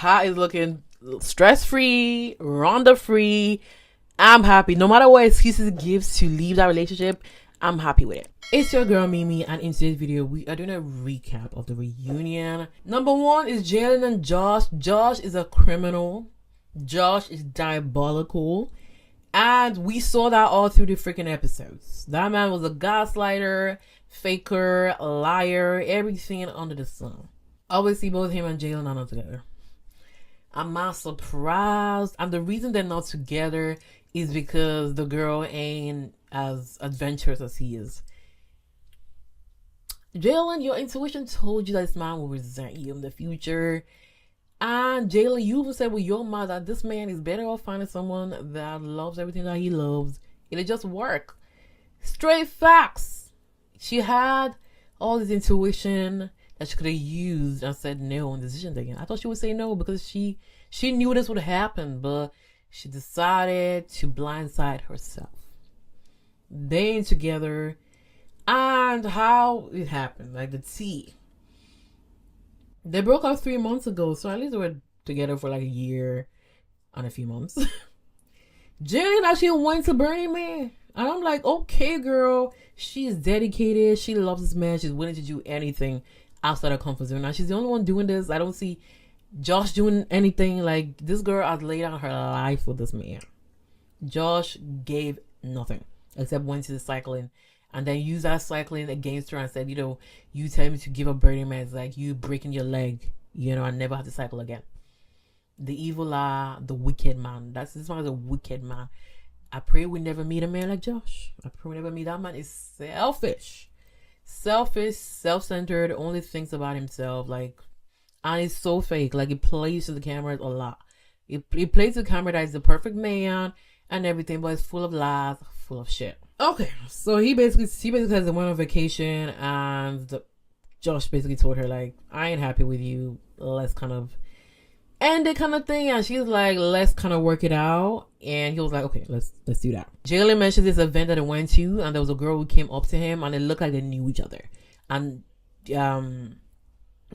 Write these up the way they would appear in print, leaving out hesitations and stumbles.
Hot is looking stress-free, Rhonda-free. I'm happy. No matter what excuses it gives to leave that relationship, I'm happy with it. It's your girl Mimi, and in today's video, we are doing a recap of the reunion. Number one is Jalen and Josh. Josh is a criminal. Josh is diabolical. And we saw that all through the freaking episodes. That man was a gaslighter, faker, liar, everything under the sun. Obviously, both him and Jalen are not together. I'm not surprised. And the reason they're not together is because the girl ain't as adventurous as he is. Jalen, your intuition told you that this man will resent you in the future. And Jalen, you even said with your mouth that this man is better off finding someone that loves everything that he loves. It'll just work. Straight facts. She had all this intuition that she could have used and said no in decision making. I thought she would say no because she knew this would happen, but she decided to blindside herself. They ain't together. And how it happened, like the tea. They broke up 3 months ago, so at least they were together for like a year and a few months. Jane actually went to Burning Man. And I'm like, okay, girl. She's dedicated. She loves this man. She's willing to do anything outside her comfort zone. Now, she's the only one doing this. I don't see Josh doing anything. Like, this girl has laid out her life with this man. Josh gave nothing except went to the cycling. And then used that cycling against her and said, you tell me to give up Burning Man. It's like you breaking your leg, I never have to cycle again. The evil eye, the wicked man. This man is a wicked man. I pray we never meet a man like Josh. I pray we never meet that man. Is selfish. Selfish, self-centered, only thinks about himself. And it's so fake. Like, it plays to the cameras a lot. It plays to the camera that he's the perfect man and everything, but it's full of lies, full of shit. Okay, so he basically has a went on vacation, and Josh basically told her, like, I ain't happy with you. Let's kind of end it, kind of thing. And she's like, let's kind of work it out. And he was like, okay, let's do that. Jalen mentioned this event that they went to, and there was a girl who came up to him, and it looked like they knew each other. And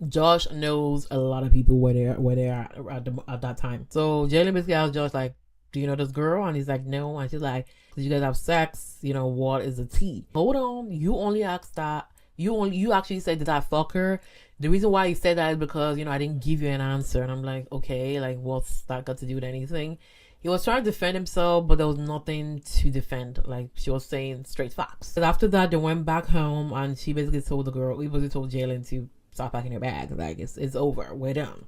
Josh knows a lot of people where they are at that time. So Jalen basically asked Josh, like, do you know this girl? And he's like, no. And she's like, did you guys have sex? What is the tea? Hold on. You only asked that. You actually said, did I fuck her? The reason why he said that is because, I didn't give you an answer. And I'm like, okay, like, what's that got to do with anything? He was trying to defend himself, but there was nothing to defend. Like, she was saying straight facts. But after that, they went back home, and she basically told Jalen to stop packing her bag. Like, it's over. We're done.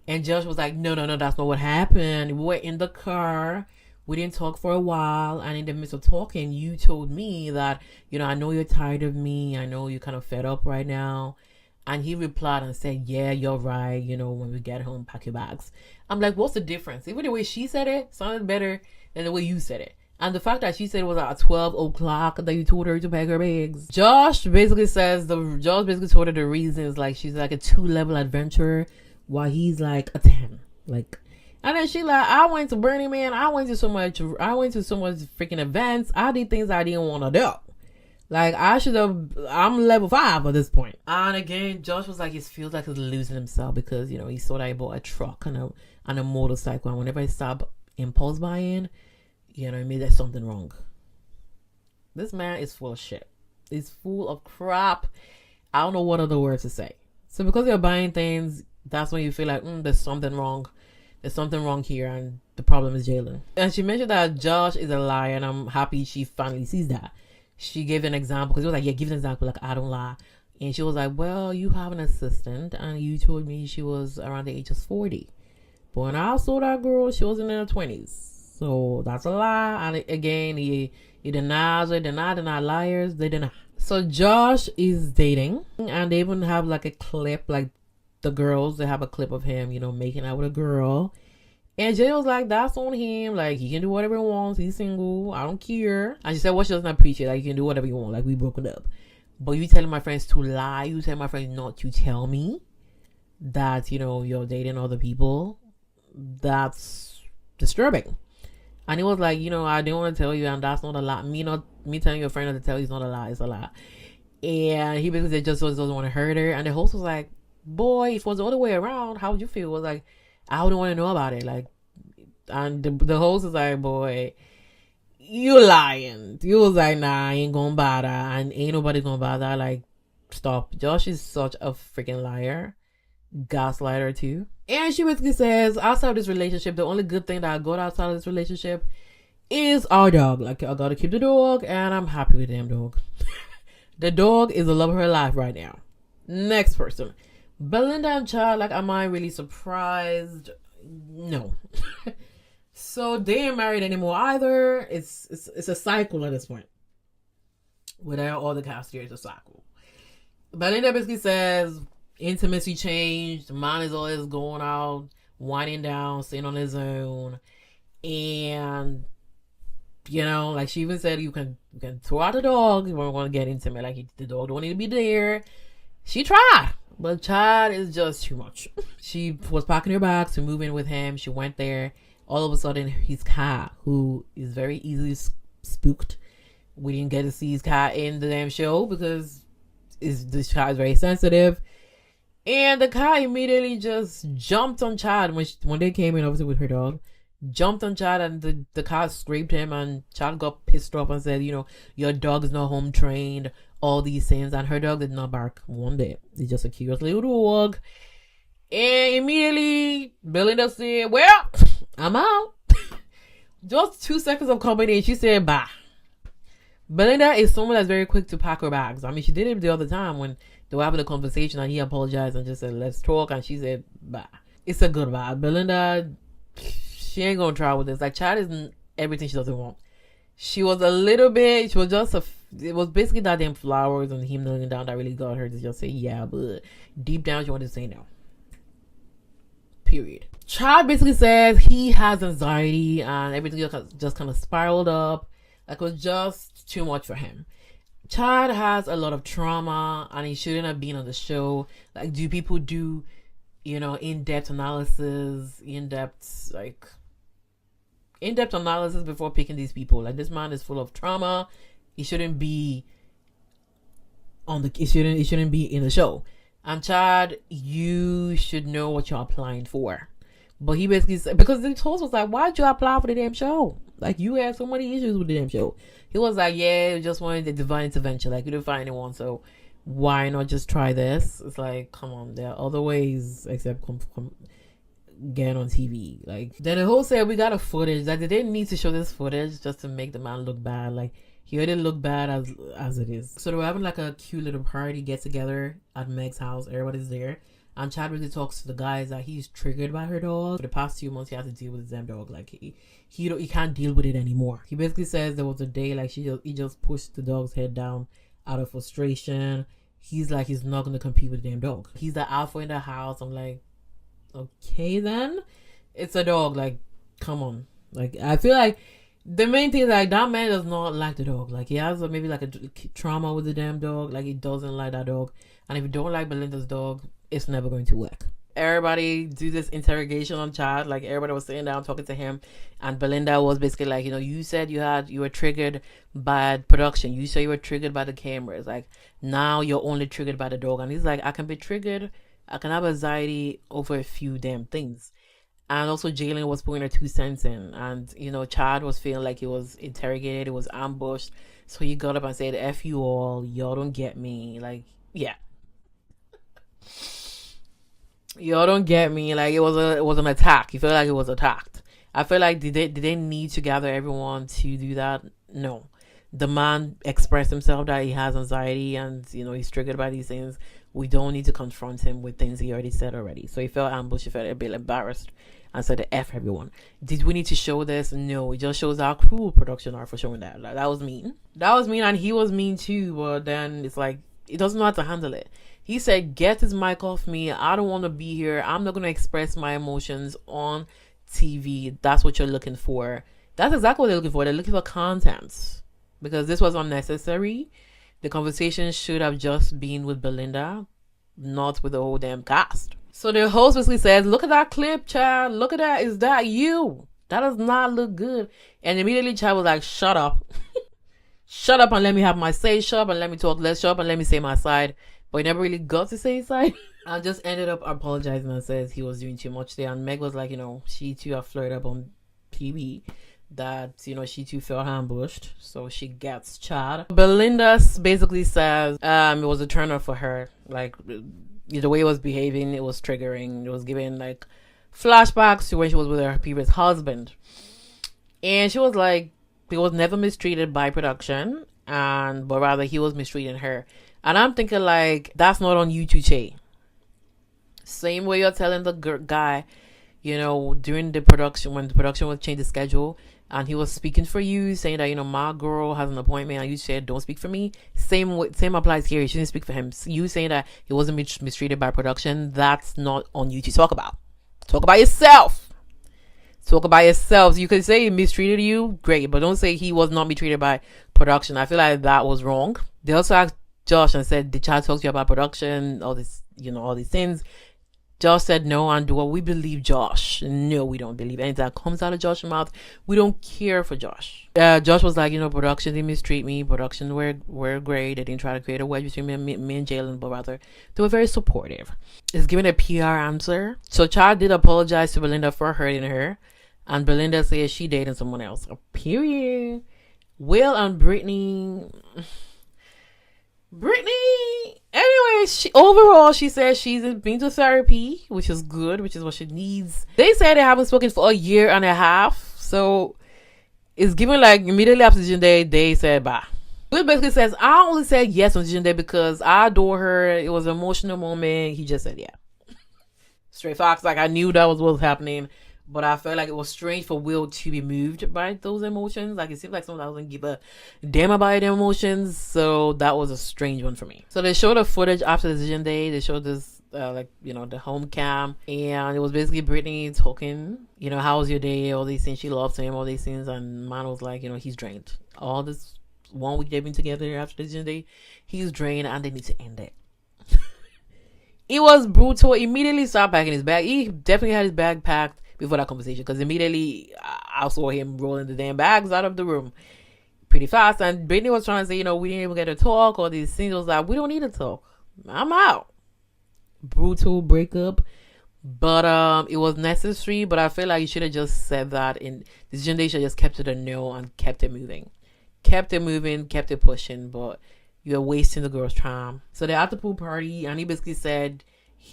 And Josh was like, no, that's not what happened. We were in the car. We didn't talk for a while. And in the midst of talking, you told me that, I know you're tired of me. I know you're kind of fed up right now. And he replied and said, yeah, you're right. When we get home, pack your bags. I'm like, what's the difference? Even the way she said it sounded better than the way you said it. And the fact that she said it was at 12 o'clock that you told her to pack her bags. Josh basically told her the reasons, like, she's like a 2-level adventurer, while he's like a 10. Like, and then she like, I went to Burning Man. I went to so much freaking events. I did things I didn't want to do. Like, I'm level 5 at this point. And again, Josh was like, he feels like he's losing himself because, he saw that he bought a truck and a motorcycle. And whenever he stopped impulse buying, maybe there's something wrong. This man is full of shit. He's full of crap. I don't know what other words to say. So because you're buying things, that's when you feel like, there's something wrong. There's something wrong here, and the problem is Jalen. And she mentioned that Josh is a liar, and I'm happy she finally sees that. She gave an example, because he was like, yeah, give an example, like, I don't lie. And she was like, well, you have an assistant, and you told me she was around the age of 40. But when I saw that girl, she was in her 20s. So that's a lie. And again, he denies it. They're not liars. They deny. So Josh is dating, and they even have like a clip, like, the girls, they have a clip of him, making out with a girl. And Jay was like, that's on him. Like, he can do whatever he wants. He's single. I don't care. And she said, well, she doesn't appreciate. Like, you can do whatever you want. Like, we broke it up. But you telling my friends to lie. You telling my friends not to tell me that, you're dating other people. That's disturbing. And he was like, I didn't want to tell you, and that's not a lie. Me telling your friend not to tell you is not a lie. It's a lie. And he basically just doesn't want to hurt her. And the host was like, boy, if it was the other way around, how would you feel? It was like, I wouldn't want to know about it. Like, and the host is like, boy, you lying. You was like, nah, I ain't gonna bother, and ain't nobody gonna bother. Like, stop. Josh is such a freaking liar, gaslighter too. And she basically says, outside of this relationship, the only good thing that I got outside of this relationship is our dog. Like, I gotta keep the dog, and I'm happy with the damn dog. The dog is the love of her life right now. Next person, Belinda and Chad. Like, am I really surprised? No. So they ain't married anymore either. It's a cycle at this point. Without all the cast here, it's a cycle. Belinda basically says intimacy changed. Man is always going out, winding down, staying on his own, and like she even said, you can throw out the dog. You want to get intimate. Like, the dog don't need to be there. She tried, but Chad is just too much. She was packing her bags to move in with him. She went there. All of a sudden, his cat, who is very easily spooked, we didn't get to see his cat in the damn show because this cat is very sensitive. And the cat immediately just jumped on Chad when they came in, obviously with her dog. Jumped on Chad, and the cat scraped him, and Chad got pissed off and said, your dog is not home trained, all these things. And her dog did not bark one day. It's just a cute little dog. And immediately Belinda said, well, I'm out. Just 2 seconds of comedy, and she said bye. Belinda is someone that's very quick to pack her bags. I mean, she did it the other time when they were having a conversation and he apologized and just said, let's talk, and she said bye. It's a good vibe. Belinda, she ain't gonna try with this. Like, Chad isn't everything she doesn't want. She was it was basically that damn flowers and him kneeling down that really got her to just say yeah, but deep down she wanted to say no. Period. Chad basically says he has anxiety and everything just kind of spiraled up. Like, it was just too much for him. Chad has a lot of trauma and he shouldn't have been on the show. Like, do people do, in-depth analysis, in-depth analysis before picking these people? Like, this man is full of trauma. He shouldn't be he shouldn't be in the show. And Chad, you should know what you're applying for. But he basically said, because the host was like, why'd you apply for the damn show? Like, you had so many issues with the damn show. He was like, yeah, just wanted the divine intervention. Like, you didn't find anyone, so why not just try this? It's like, come on, there are other ways except getting on TV. Like, then the host said, we got a footage. Like, they didn't need to show this footage just to make the man look bad. Like, he already looked bad as it is. So they were having like a cute little party get together at Meg's house. Everybody's there. And Chad really talks to the guys that he's triggered by her dog. For the past 2 months, he has to deal with his damn dog. Like, he can't deal with it anymore. He basically says there was a day like he just pushed the dog's head down out of frustration. He's like, he's not gonna compete with the damn dog. He's the alpha in the house. I'm like, okay then, it's a dog. Like, come on. Like, I feel like the main thing is, like, that man does not like the dog. Like, he has maybe like a trauma with the damn dog. Like, he doesn't like that dog. And if you don't like Belinda's dog, it's never going to work. Everybody do this interrogation on Chad. Like, everybody was sitting down talking to him, and Belinda was basically like, you said you were triggered by production. You said you were triggered by the cameras. Like, now you're only triggered by the dog. And he's like, I can be triggered. I can have anxiety over a few damn things. And also Jalen was putting her 2 cents in, and Chad was feeling like he was interrogated, he was ambushed, so he got up and said, F you all, y'all don't get me. Like, yeah, y'all don't get me. Like, it was an attack. He felt like it was attacked. I feel like did they need to gather everyone to do that? No. The man expressed himself that he has anxiety and he's triggered by these things. We don't need to confront him with things he already said already. So he felt ambushed, he felt a bit embarrassed and said, F everyone. Did we need to show this? No, it just shows how cruel production are for showing that. Like, that was mean. That was mean, and he was mean too, but then it's like, he doesn't know how to handle it. He said, get his mic off me. I don't want to be here. I'm not going to express my emotions on TV. That's what you're looking for. That's exactly what they're looking for. They're looking for content. Because this was unnecessary. The conversation should have just been with Belinda, not with the whole damn cast. So the host basically says, look at that clip, Chad. Look at that. Is that you? That does not look good. And immediately Chad was like, shut up. Shut up and let me have my say. Shut up and let me talk. Let's shut up and let me say my side. But he never really got to say his side. I just ended up apologizing and says he was doing too much there. And Meg was like, she too have flared up on TV that, she too felt ambushed. So she gets Chad. Belinda basically says it was a turn off for her. Like, the way it was behaving, it was triggering. It was giving, like, flashbacks to when she was with her previous husband. And she was like, he was never mistreated by production, but rather he was mistreating her. And I'm thinking, like, that's not on you to say. Same way you're telling the guy, during the production, when the production was changed the schedule, and he was speaking for you, saying that, my girl has an appointment, and you said, don't speak for me. Same applies here. You shouldn't speak for him. You saying that he wasn't mistreated by production, that's not on you to talk about. Talk about yourself. Talk about yourself. You could say he mistreated you, great, but don't say he was not mistreated by production. I feel like that was wrong. They also asked Josh and said, did Chad talk to you about production? All this, all these things. Josh said no, and we believe Josh. No, we don't believe anything that comes out of Josh's mouth. We don't care for Josh. Josh was like, production didn't mistreat me. Production were great. They didn't try to create a wedge between me and Jalen, but rather they were very supportive. It's giving a PR answer. So Chad did apologize to Belinda for hurting her, and Belinda says she dating someone else. Period. Will and Brittany, anyway, she says she's been to therapy, which is good, which is what she needs. They say they haven't spoken for a year and a half, so it's given like immediately after Decision Day, they said bye. Will basically says, I only said yes on Decision Day because I adore her. It was an emotional moment. He just said yeah. Straight facts, like I knew that was what was happening. But I felt like it was strange for Will to be moved by those emotions. Like, it seemed like someone that doesn't give a damn about their emotions. So that was a strange one for me. So they showed the footage after the Decision Day. They showed this, the home cam. And it was basically Brittany talking, how was your day? All these things. She loves him, all these things. And man was like, he's drained. All this 1 week they've been together after the Decision Day, he's drained and they need to end it. It was brutal. Immediately started packing his bag. He definitely had his bag packed before that conversation, because immediately I saw him rolling the damn bags out of the room pretty fast. And Brittany was trying to say, we didn't even get to talk, or these things. I was like, we don't need to talk. I'm out. Brutal breakup, but it was necessary. But I feel like you should have just said that in Decision Day. Should have just kept it a no and kept it moving, kept it pushing. But you're wasting the girl's time. So they're at the pool party, and he basically said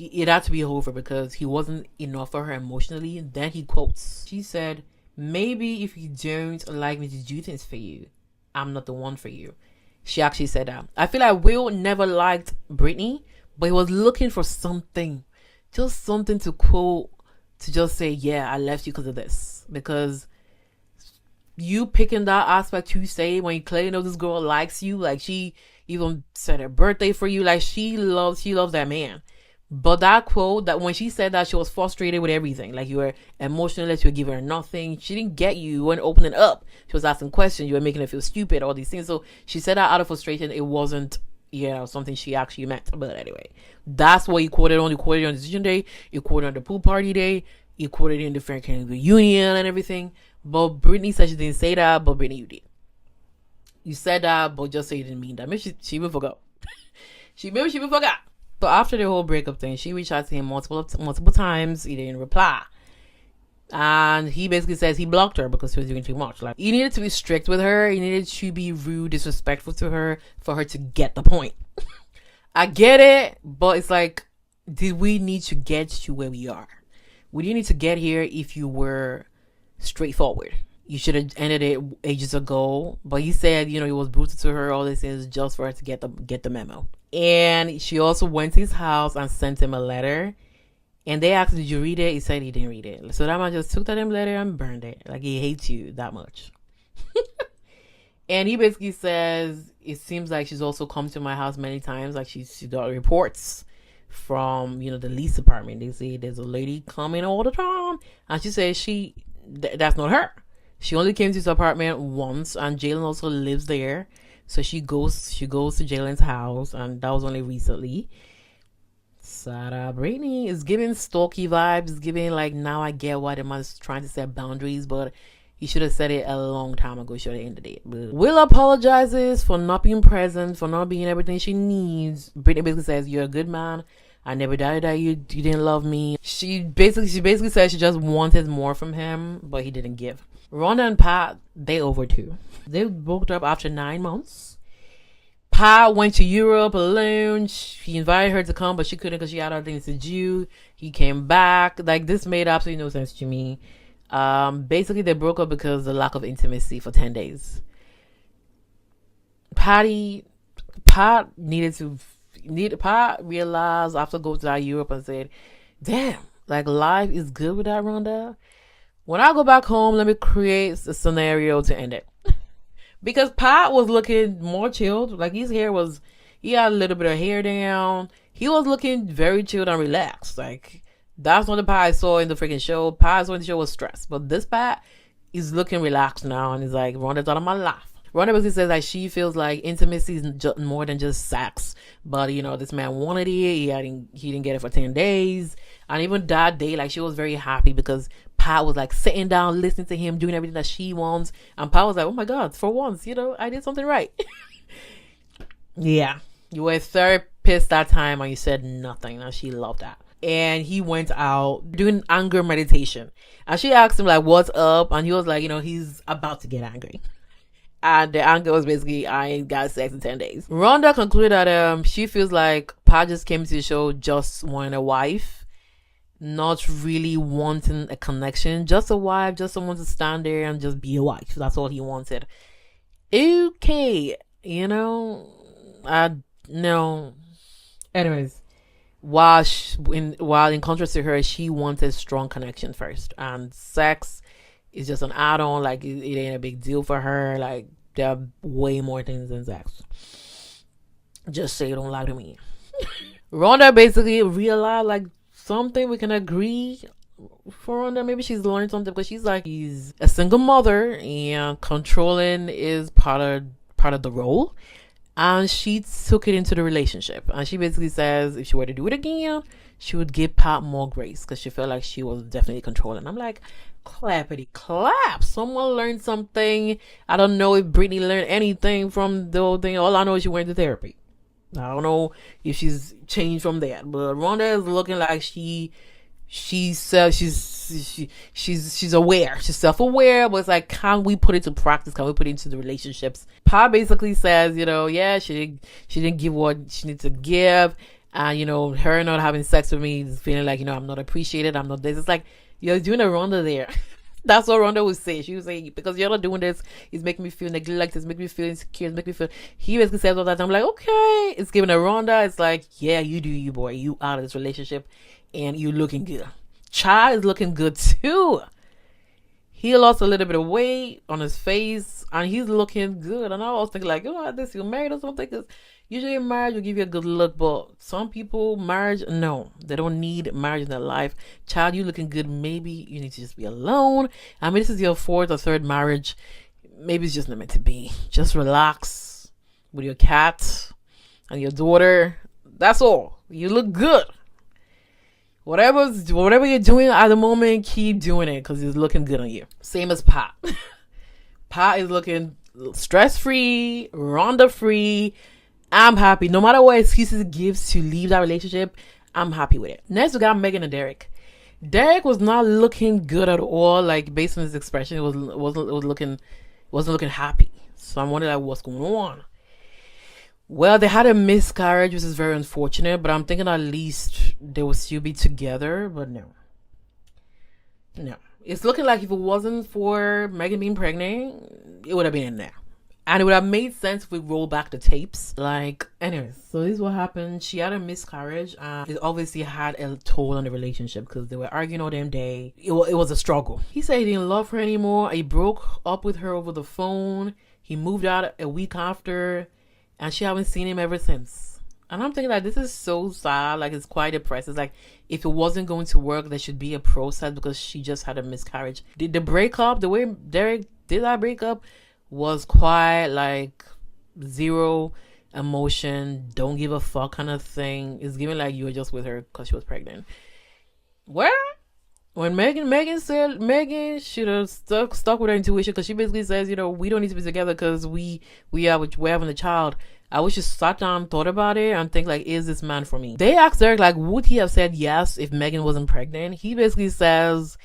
it had to be over because he wasn't enough for her emotionally. And then he quotes, she said, maybe if you don't like me to do things for you, I'm not the one for you. She actually said that. I feel like Will never liked Brittany, but he was looking for something, just something to quote, to just say, yeah, I left you because of this. Because you picking that aspect to say when you clearly know this girl likes you, like she even said her birthday for you, like she loves that man. But that quote, that when she said that, she was frustrated with everything. Like, you were emotionless, you were giving her nothing. She didn't get you. You weren't opening up. She was asking questions. You were making her feel stupid, all these things. So she said that out of frustration. It wasn't, something she actually meant. But anyway, that's what you quoted on. You quoted on Decision Day. You quoted on the pool party day. You quoted in the Franklin reunion and everything. But Brittany said she didn't say that. But Brittany, you did. You said that, but just say you didn't mean that. Maybe she even forgot. Maybe she even forgot. So after the whole breakup thing, she reached out to him multiple times. He didn't reply. And he basically says he blocked her because she was doing too much. Like, he needed to be strict with her. He needed to be rude, disrespectful to her for her to get the point. I get it, but it's like, did we need to get to where we are? We didn't need to get here if you were straightforward. You should have ended it ages ago. But he said, he was brutal to her, all this things, just for her to get the memo. And she also went to his house and sent him a letter. And they asked, did you read it? He said he didn't read it. So that man just took that damn letter and burned it. Like, he hates you that much. And he basically says, it seems like she's also come to my house many times. Like, she got reports from, the lease department. They say there's a lady coming all the time. And she says that's not her. She only came to his apartment once. And Jalen also lives there. So she goes to Jalen's house, and that was only recently. Sarah Brittany is giving stalky vibes, giving like, now I get why the man's trying to set boundaries, but he should have said it a long time ago. Should have ended it. But Will apologizes for not being present, for not being everything she needs. Brittany basically says, you're a good man. I never doubted that you didn't love me. She basically said she just wanted more from him, but he didn't give. Rhonda and Pat, they over too. They broke up after 9 months. Pat went to Europe alone. He invited her to come, but she couldn't because she had other things to do. He came back. Like, this made absolutely no sense to me. Basically, they broke up because of the lack of intimacy for 10 days. Pat realized after going to that Europe and said, damn, like, life is good without Rhonda. When I go back home, let me create a scenario to end it. Because Pat was looking more chilled. Like, he had a little bit of hair down. He was looking very chilled and relaxed. Like, that's not the Pat I saw in the freaking show. Pat in the show was stressed. But this Pat is looking relaxed now, and he's like, Rhonda's out of my life. Rhonda basically says that she feels like intimacy is more than just sex. But, this man wanted it. He didn't get it for 10 days. And even that day, like, she was very happy because Pat was like sitting down, listening to him, doing everything that she wants. And Pat was like, oh my God, for once, I did something right. Yeah. You were a therapist that time and you said nothing. And she loved that. And he went out doing anger meditation. And she asked him, like, what's up? And he was like, he's about to get angry. And the anger was basically, I ain't got sex in 10 days. Rhonda concluded that she feels like Pat just came to the show just wanting a wife, not really wanting a connection, just a wife, just someone to stand there and just be a wife. That's all he wanted. Okay, I no. Anyways, while in contrast to her, she wanted strong connection first, and sex is just an add-on. Like, it ain't a big deal for her. Like, there are way more things than sex. Just say you don't lie to me. Rhonda basically realized, like, something we can agree for Rhonda. Maybe she's learned something because she's like, he's a single mother and controlling is part of the role. And she took it into the relationship. And she basically says if she were to do it again, she would give Pat more grace because she felt like she was definitely controlling. I'm like, clappity clap. Someone learned something. I don't know if Brittany learned anything from the whole thing. All I know is she went to therapy. I don't know if she's changed from that. But Rhonda is looking like she's aware. She's self-aware, but it's like, can we put it to practice? Can we put it into the relationships? Pa basically says, yeah, she didn't give what she needs to give. And, her not having sex with me is feeling like, I'm not appreciated. I'm not this. It's like, you're doing a Rhonda there. That's what Rhonda would say. She would say, because you're not doing this, it's making me feel neglected, it's making me feel insecure, it's making me feel... He basically says all that. I'm like, okay. It's giving a Rhonda. It's like, yeah, you do you, boy. You out of this relationship and you looking good. Chad is looking good too. He lost a little bit of weight on his face and he's looking good. And I was thinking like, this, you're married or something? Because usually marriage will give you a good look, but some people, marriage, no, they don't need marriage in their life. Child, you looking good. Maybe you need to just be alone. I mean, this is your 4th or 3rd marriage. Maybe it's just not meant to be. Just relax with your cat and your daughter. That's all. You look good. Whatever you're doing at the moment, keep doing it because it's looking good on you. Same as Pat. Pat is looking stress-free, Rhonda-free. I'm happy. No matter what excuses it gives to leave that relationship, I'm happy with it. Next, we got Megan and Derek. Derek was not looking good at all. Like, based on his expression, it wasn't looking happy. So I'm wondering like, what's going on. Well, they had a miscarriage, which is very unfortunate. But I'm thinking at least they will still be together. But no, it's looking like if it wasn't for Megan being pregnant, it would have been in there. And it would have made sense if we roll back the tapes. Like, anyways, so this is what happened. She had a miscarriage and it obviously had a toll on the relationship because they were arguing all damn day. It was a struggle. He said he didn't love her anymore. He broke up with her over the phone. He moved out a week after and she haven't seen him ever since. And I'm thinking like, this is so sad. Like, it's quite depressing. It's like, if it wasn't going to work, there should be a process because she just had a miscarriage. The breakup, the way Derek did that breakup, was quite like zero emotion, don't give a fuck kind of thing. It's giving like you were just with her because she was pregnant. Well, When Megan should have stuck with her intuition, because she basically says, you know, we don't need to be together because we're having a child. I wish she sat down, thought about it, and think like, is this man for me? They asked Derek like, would he have said yes if Megan wasn't pregnant? He basically says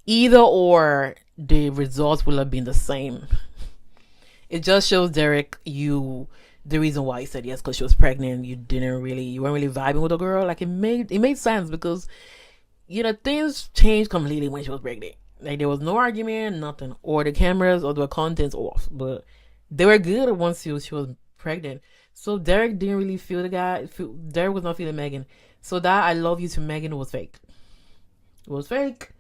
either or, the results will have been the same. It just shows Derek the reason why he said yes, because she was pregnant. You weren't really vibing with the girl. Like, it made sense because, you know, things changed completely when she was pregnant. Like, there was no argument, nothing, or the cameras or the contents off, but they were good once she was pregnant. So Derek didn't really feel the guy. Derek was not feeling Megan. So that "I love you" to Megan was fake. It was fake.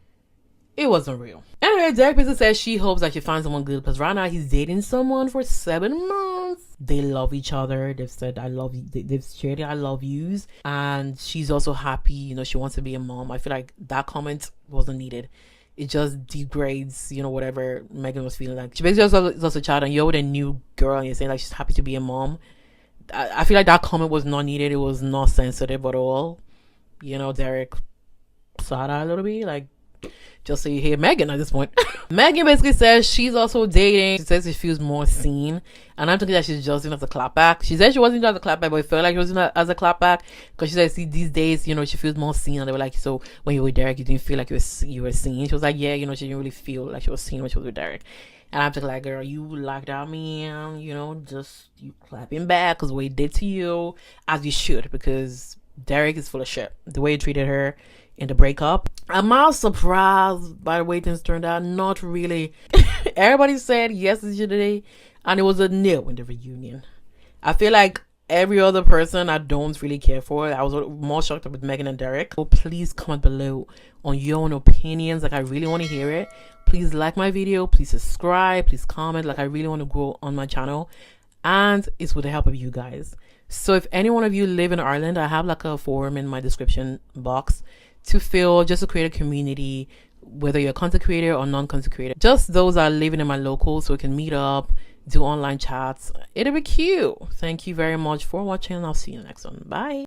It wasn't real. Anyway, Derek basically says she hopes that she finds someone good, because right now he's dating someone for 7 months. They love each other. They've said "I love you." They've shared their "I love yous," and she's also happy. You know, she wants to be a mom. I feel like that comment wasn't needed. It just degrades, you know, whatever Megan was feeling like. She basically was a child, and you're with a new girl, and you're saying like she's happy to be a mom. I feel like that comment was not needed. It was not sensitive at all. You know, Derek saw that a little bit, like, just so you hear Megan at this point. Megan basically says she's also dating. She says she feels more seen, and I'm thinking that she's just doing it as a clapback. She said she wasn't doing it as a clapback, but it felt like she was doing it as a clapback, because she said, see, these days, you know, she feels more seen. And they were like, so when you were with Derek, you didn't feel like you were seen? She was like, yeah, you know, she didn't really feel like she was seen when she was with Derek. And I'm just like, girl, you like that man, you know, just you clapping back because what he did to you, as you should, because Derek is full of shit. The way he treated her in the breakup. I'm not surprised by the way things turned out. Not really. Everybody said yes yesterday, and it was a no in the reunion. I feel like every other person I don't really care for. I was more shocked with Megan and Derek. So please comment below on your own opinions. Like, I really want to hear it. Please like my video. Please subscribe. Please comment. Like, I really want to grow on my channel, and it's with the help of you guys. So if any one of you live in Ireland, I have like a forum in my description box to fill, just to create a community, whether you're a content creator or non-content creator. Just those that are living in my local, so we can meet up, do online chats. It'll be cute. Thank you very much for watching, and I'll see you next one. Bye.